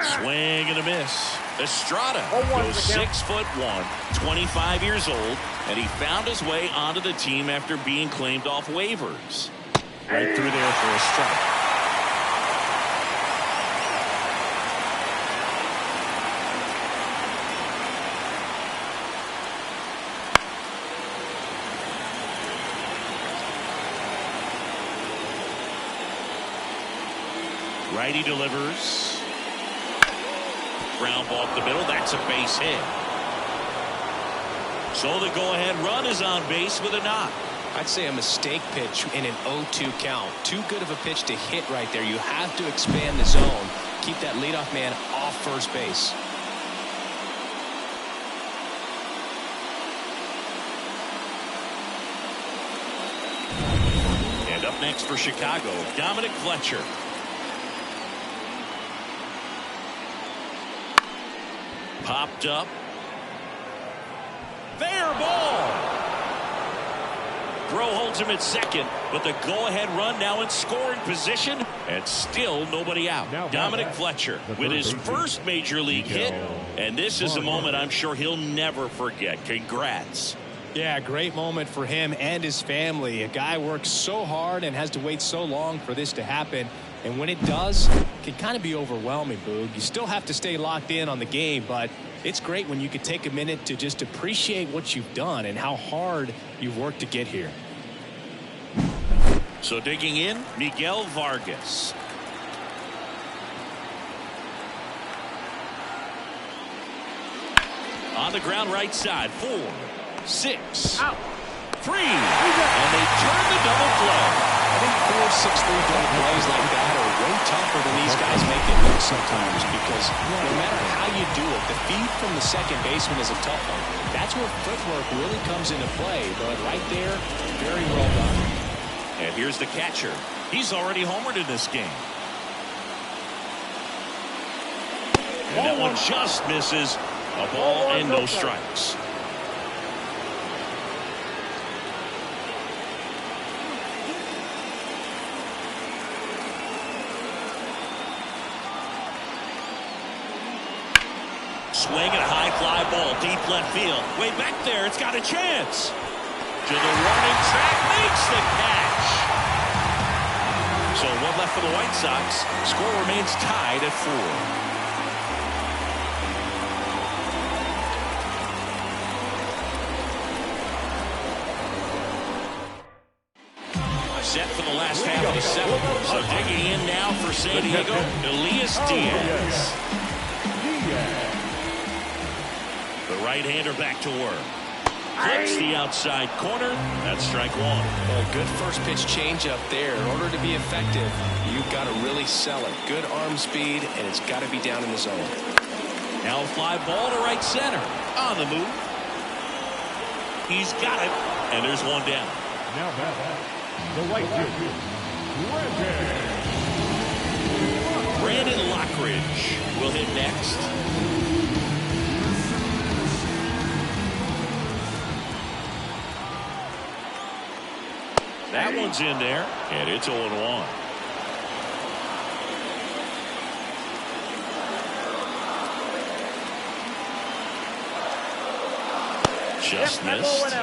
Swing and a miss. Estrada goes 6'1", 25 years old, and he found his way onto the team after being claimed off waivers. Right through there for a strike. Righty delivers. Ground ball up the middle. That's a base hit. So the go-ahead run is on base with a knock. I'd say a mistake pitch in an 0-2 count. Too good of a pitch to hit right there. You have to expand the zone. Keep that leadoff man off first base. And up next for Chicago, Dominic Fletcher. Popped up. Fair ball. Throw holds him at second, but the go-ahead run now in scoring position, and still nobody out. Dominic Fletcher with his first major league hit, and this is a moment I'm sure he'll never forget. Congrats. Yeah, great moment for him and his family. A guy works so hard and has to wait so long for this to happen. And when it does, it can kind of be overwhelming, Boog. You still have to stay locked in on the game, but it's great when you can take a minute to just appreciate what you've done and how hard you've worked to get here. So digging in, Miguel Vargas. On the ground right side, 4, 6, out, 3, and they turn the double play. I think 4, 6, 3 double plays like that are way tougher than these guys make it look sometimes, because no matter how you do it, the feed from the second baseman is a tough one. That's where footwork really comes into play, but right there, very well done. And here's the catcher. He's already homered in this game. And that one just misses. A ball and no strikes. Swing and a high fly ball, deep left field. Way back there, it's got a chance. To the warning track, makes the catch. So one left for the White Sox. Score remains tied at 4. Set for the last half of the 7th. So digging in now for San Diego, Elias Diaz. The right-hander back to work. Flips the outside corner. That's strike 1. Well, good first pitch changeup there. In order to be effective, you've got to really sell it. Good arm speed, and it's got to be down in the zone. Now a fly ball to right center. On the move. He's got it, and there's one down. Now back. The right field, Brandon Lockridge will hit next. That one's in there, and it's 0-1. Just missed.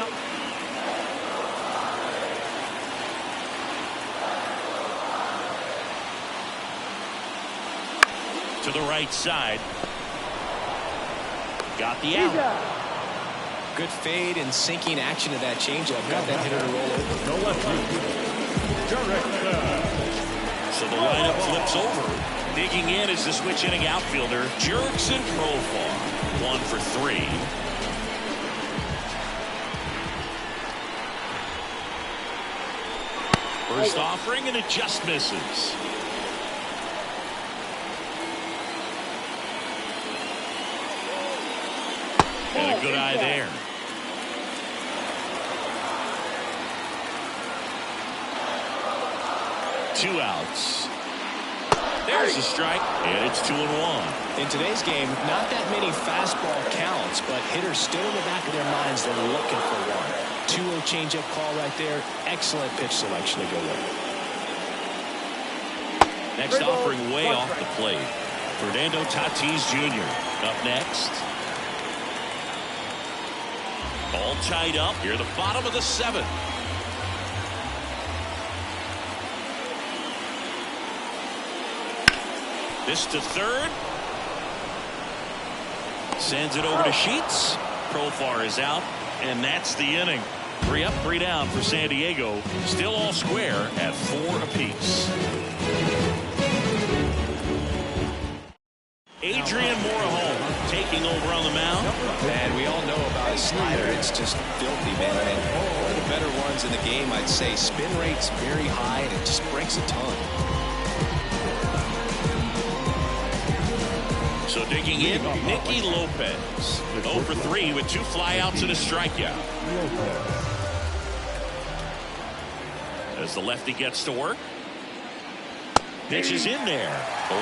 To the right side. Got the out. Good fade and sinking action of that changeup. Got that hitter to roll over. So the lineup flips over. Digging in is the switch inning outfielder, Jurickson Profar. 1 for 3. First offering, and it just misses. And a good eye there. Two outs. There's a strike, and it's 2-1. In today's game, not that many fastball counts, but hitters still in the back of their minds, they're looking for one. 2-0 changeup call right there. Excellent pitch selection to go with. Next offering way off the plate. Fernando Tatis Jr. up next. All tied up here at the bottom of the 7th. This to third. Sends it over to Sheets. Profar is out, and that's the inning. 3 up, 3 down for San Diego. Still all square at 4 apiece. Adrian Morejon taking over on the mound. Man, we all know about his slider. It's just filthy, man. And one of the better ones in the game, I'd say. Spin rate's very high, and it just breaks a ton. So digging in, Nicky Lopez. 0 for 3 with 2 flyouts and a strikeout. As the lefty gets to work. Pitch is in there. 0-1.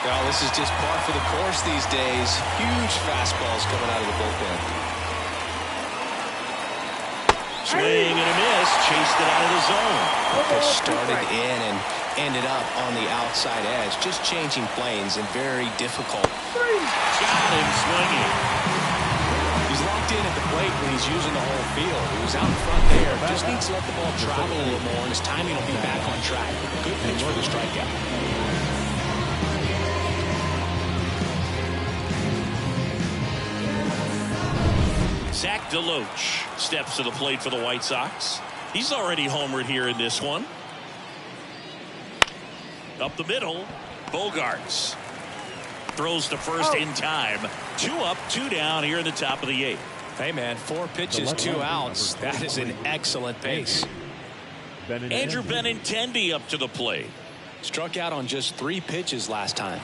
Well, this is just par for the course these days. Huge fastballs coming out of the bullpen. Swing and a miss. Chased it out of the zone. Pitch started in and ended up on the outside edge. Just changing planes and very difficult. Got him swinging. He's locked in at the plate when he's using the whole field. He was out in front there. Just needs to let the ball travel a little more, and his timing will be back on track. Good pitch for the strikeout. Zach DeLoach steps to the plate for the White Sox. He's already homered here in this one. Up the middle, Bogarts throws to first in time. 2 up, 2 down here in the top of the 8th. Hey, man, 4 pitches, 2 outs. That is an excellent pace. Andrew Benintendi up to the plate. Struck out on just 3 pitches last time.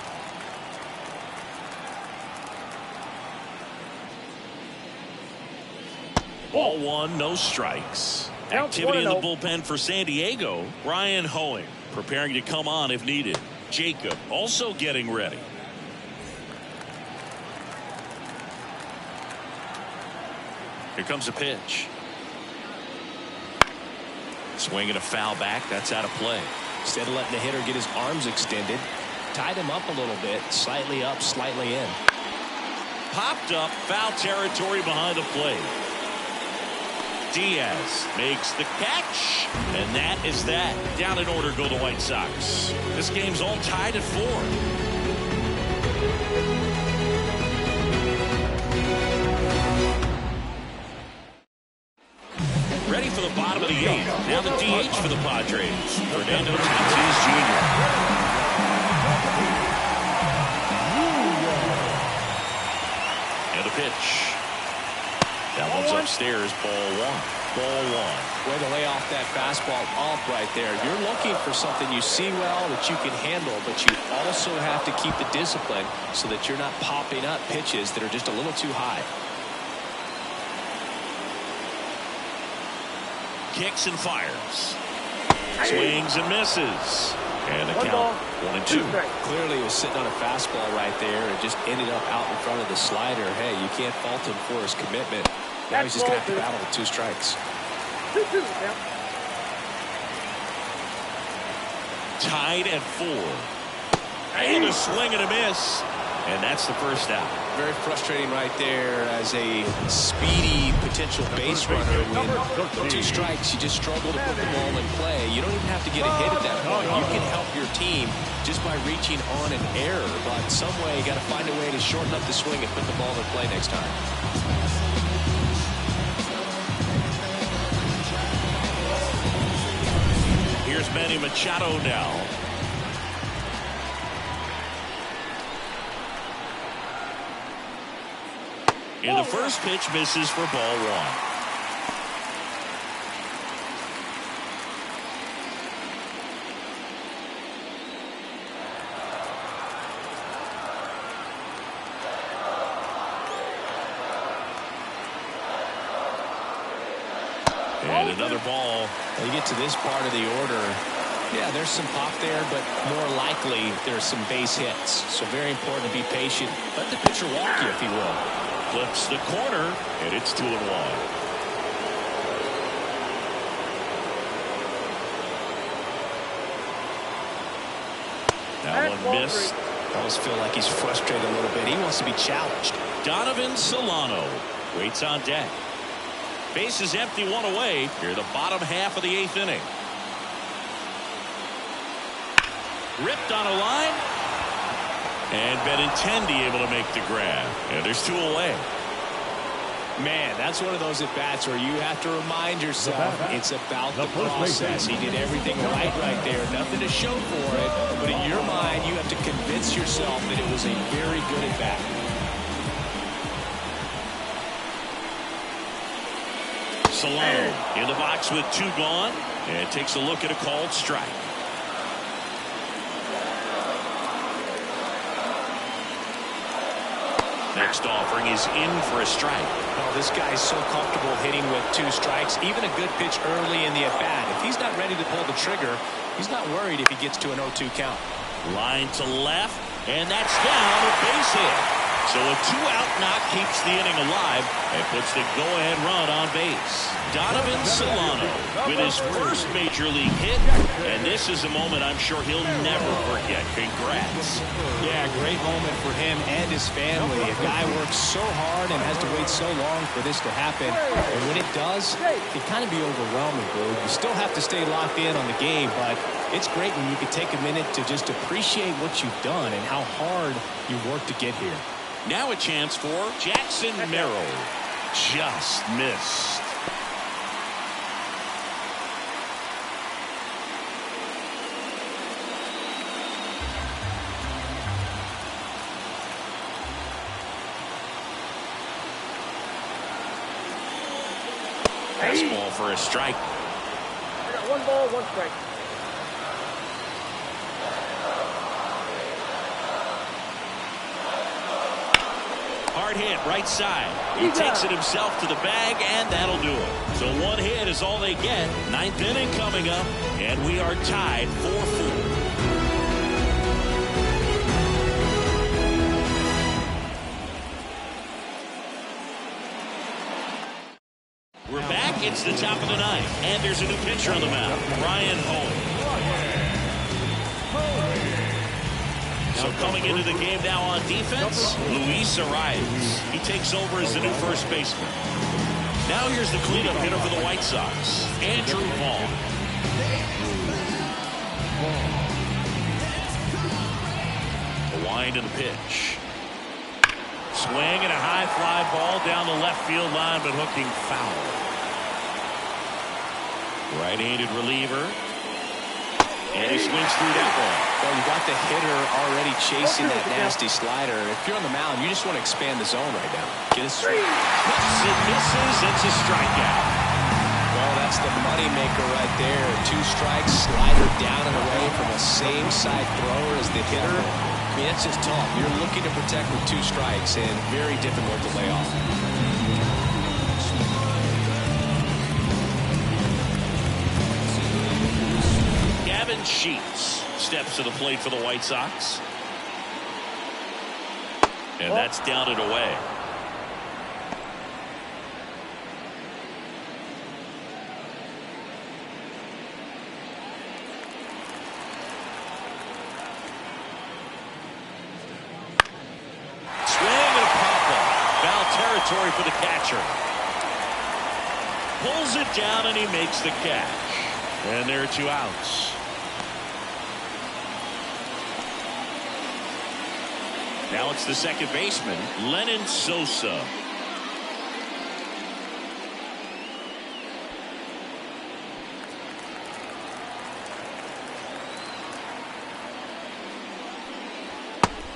Ball 1, no strikes. Activity in the bullpen for San Diego. Ryan Hoeing preparing to come on if needed. Jacob also getting ready. Here comes a pitch. Swing and a foul back. That's out of play. Instead of letting the hitter get his arms extended, tied him up a little bit, slightly up, slightly in. Popped up, foul territory behind the plate. Diaz makes the catch, and that is that. Down in order go the White Sox. This game's all tied at 4. Ready for the bottom of the 8th. Now the DH for the Padres, Fernando Tatis Jr. And a pitch. That one's upstairs. Ball 1. Ball 1. Way to lay off that fastball off right there. You're looking for something you see well that you can handle, but you also have to keep the discipline so that you're not popping up pitches that are just a little too high. Kicks and fires. Swings and misses. And the count 1-2. Clearly he was sitting on a fastball right there and just ended up out in front of the slider. Hey, you can't fault him for his commitment. Now he's just going to have to battle with 2 strikes. 2-2. Tied at 4. And a swing and a miss. And that's the first out. Very frustrating right there as a speedy potential base runner. With 2 strikes, you just struggle to put the ball in play. You don't even have to get a hit at that point. You can help your team just by reaching on an error. But some way, you got to find a way to shorten up the swing and put the ball in play next time. Here's Manny Machado now. And the first pitch misses for ball 1. And another ball. When you get to this part of the order, yeah, there's some pop there, but more likely there's some base hits. So very important to be patient. Let the pitcher walk you, if he will. Flips the corner, and it's 2-1. That one missed. I almost feel like he's frustrated a little bit. He wants to be challenged. Donovan Solano waits on deck. Base is empty, one away. Here the bottom half of the 8th inning. Ripped on a line. And Benintendi able to make the grab. And there's 2 away. Man, that's one of those at-bats where you have to remind yourself it's about the process. He did everything right there. Nothing to show for it. But in your mind, you have to convince yourself that it was a very good at-bat. Solano in the box with 2 gone. And takes a look at a called strike. Next offering is in for a strike. Oh, this guy's so comfortable hitting with 2 strikes. Even a good pitch early in the at-bat. If he's not ready to pull the trigger, he's not worried if he gets to an 0-2 count. Line to left, and that's down, a base hit. So a 2-out knock keeps the inning alive and puts the go-ahead run on base. Donovan Solano with his first major league hit, and this is a moment I'm sure he'll never forget. Congrats. Yeah, great moment for him and his family. A guy works so hard and has to wait so long for this to happen. And when it does, it can kind of be overwhelming, Boo. You still have to stay locked in on the game, but it's great when you can take a minute to just appreciate what you've done and how hard you worked to get here. Now a chance for Jackson Merrill. Just missed. Fastball for a strike. I got 1 ball, 1 strike. Hard hit right side. He takes it himself to the bag, and that'll do it. So 1 hit is all they get. 9th inning coming up, and we are tied 4-4. We're back. It's the top of the 9th, and there's a new pitcher on the mound, Brian Home. So coming into the game now on defense, Luis Arias. He takes over as the new first baseman. Now here's the cleanup hitter for the White Sox, Andrew Vaughn. The wind and the pitch. Swing and a high fly ball down the left field line, but hooking foul. Right-handed reliever. And he swings through that ball. Well, you got the hitter already chasing that nasty slider. If you're on the mound, you just want to expand the zone right now. Get a swing. Cuts and misses. It's a strikeout. Well, that's the moneymaker right there. 2 strikes, slider down and away from a same-side thrower as the hitter. I mean, that's just tough. You're looking to protect with 2 strikes and very difficult to lay off. Gavin Sheets steps to the plate for the White Sox. And that's down and away. Swing and a pop-up. Foul territory for the catcher. Pulls it down and he makes the catch. And there are 2 outs. Now it's the second baseman, Lennon Sosa.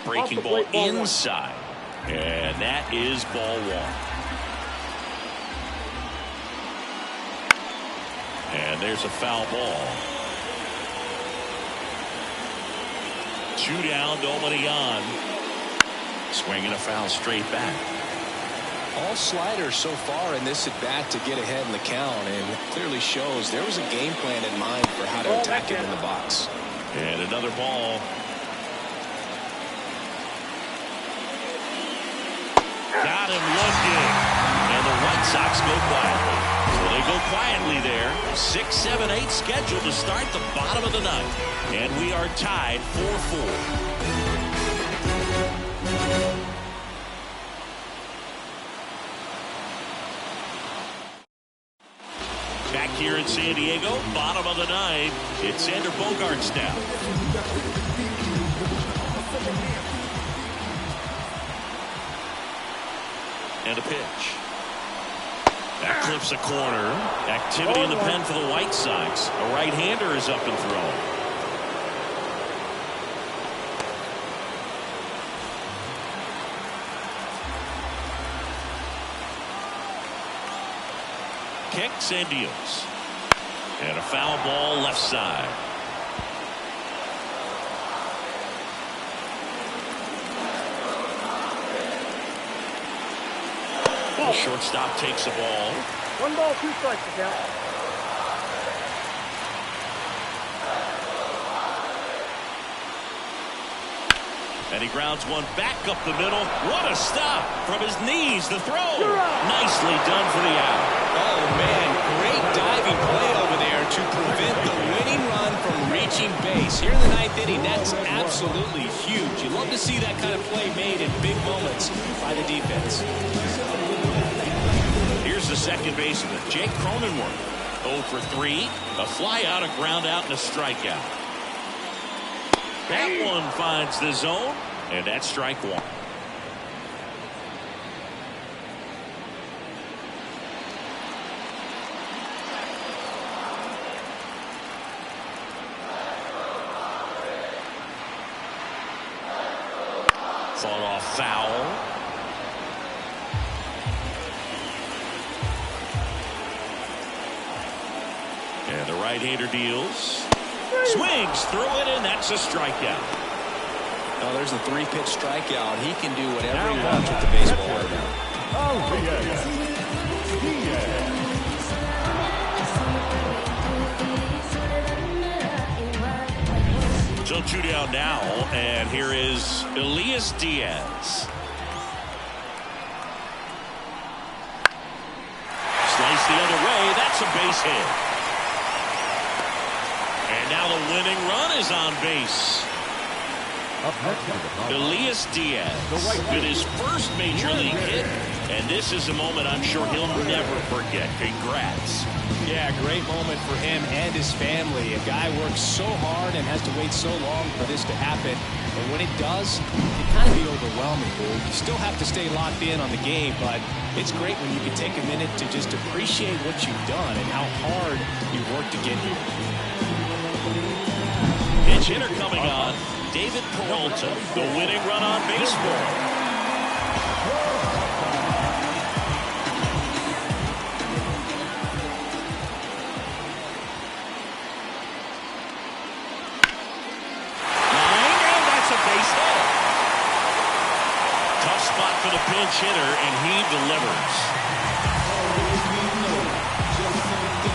Breaking ball inside. And that is ball 1. And there's a foul ball. 2 down, nobody on. Swinging a foul straight back. All sliders so far in this at-bat to get ahead in the count, and it clearly shows there was a game plan in mind for how to attack it in the box. And another ball. Got him looking. And the White Sox go quietly. So they go quietly there. 6, 7, 8 scheduled to start the bottom of the 9th. And we are tied 4-4. Back here in San Diego, bottom of the ninth. It's Sander Bogaerts now. And a pitch. That clips a corner. Activity in the pen for the White Sox. A right-hander is up and throwing. Kicks and deals. And a foul ball left side. The shortstop takes the ball. 1 ball, 2 strikes to count. And he grounds one back up the middle. What a stop from his knees. The throw. Nicely done for the out. Oh, man, great diving play over there to prevent the winning run from reaching base. Here in the ninth inning, that's absolutely huge. You love to see that kind of play made in big moments by the defense. Here's the second baseman, Jake Cronenworth. 0 for 3. A fly out, a ground out, and a strikeout. That one finds the zone, and that's strike one. Fought off foul. And the right-hander deals. Swings through it, and that's a strikeout. Oh, there's a 3-pitch strikeout. He can do whatever he wants with the baseball right now. So 2 down now, and here is Elias Diaz. Slice the other way. That's a base hit. And now the winning run is on base. Elias Diaz with his first major league hit, and this is a moment I'm sure he'll never forget. Congrats. Yeah, great moment for him and his family. A guy works so hard and has to wait so long for this to happen. And when it does, it kind of be overwhelming, dude. You still have to stay locked in on the game, but it's great when you can take a minute to just appreciate what you've done and how hard you've worked to get here. Pitch hitter coming on, David Peralta, the winning run on baseball. Line, and that's a base hit. Tough spot for the pinch hitter, and he delivers.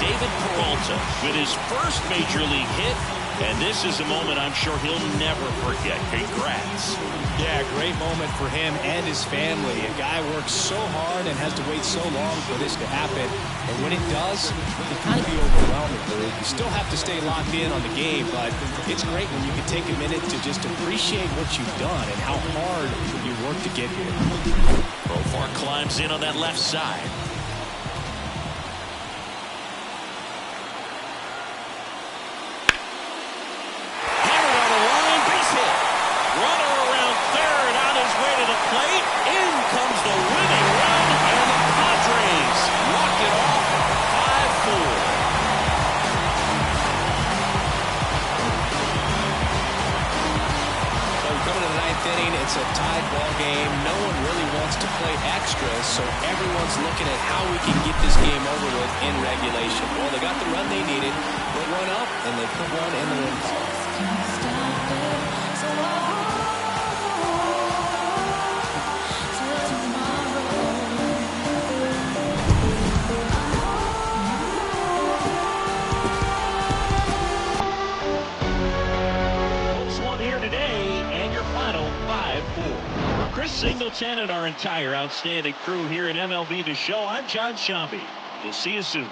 David Peralta with his first major league hit. And this is a moment I'm sure he'll never forget. Congrats. Yeah, great moment for him and his family. A guy works so hard and has to wait so long for this to happen. And when it does, it kind of be overwhelming, dude. You still have to stay locked in on the game, but it's great when you can take a minute to just appreciate what you've done and how hard you worked to get here. Profar climbs in on that left side. In comes the winning run, and the Padres walk it off 5-4. So coming to the ninth inning, it's a tied ball game. No one really wants to play extras, so everyone's looking at how we can get this game over with in regulation. Well, they got the run they needed, put one up, and they put one in the win column. Chris Singleton and our entire outstanding crew here at MLB The Show, I'm John Shambi. We'll see you soon.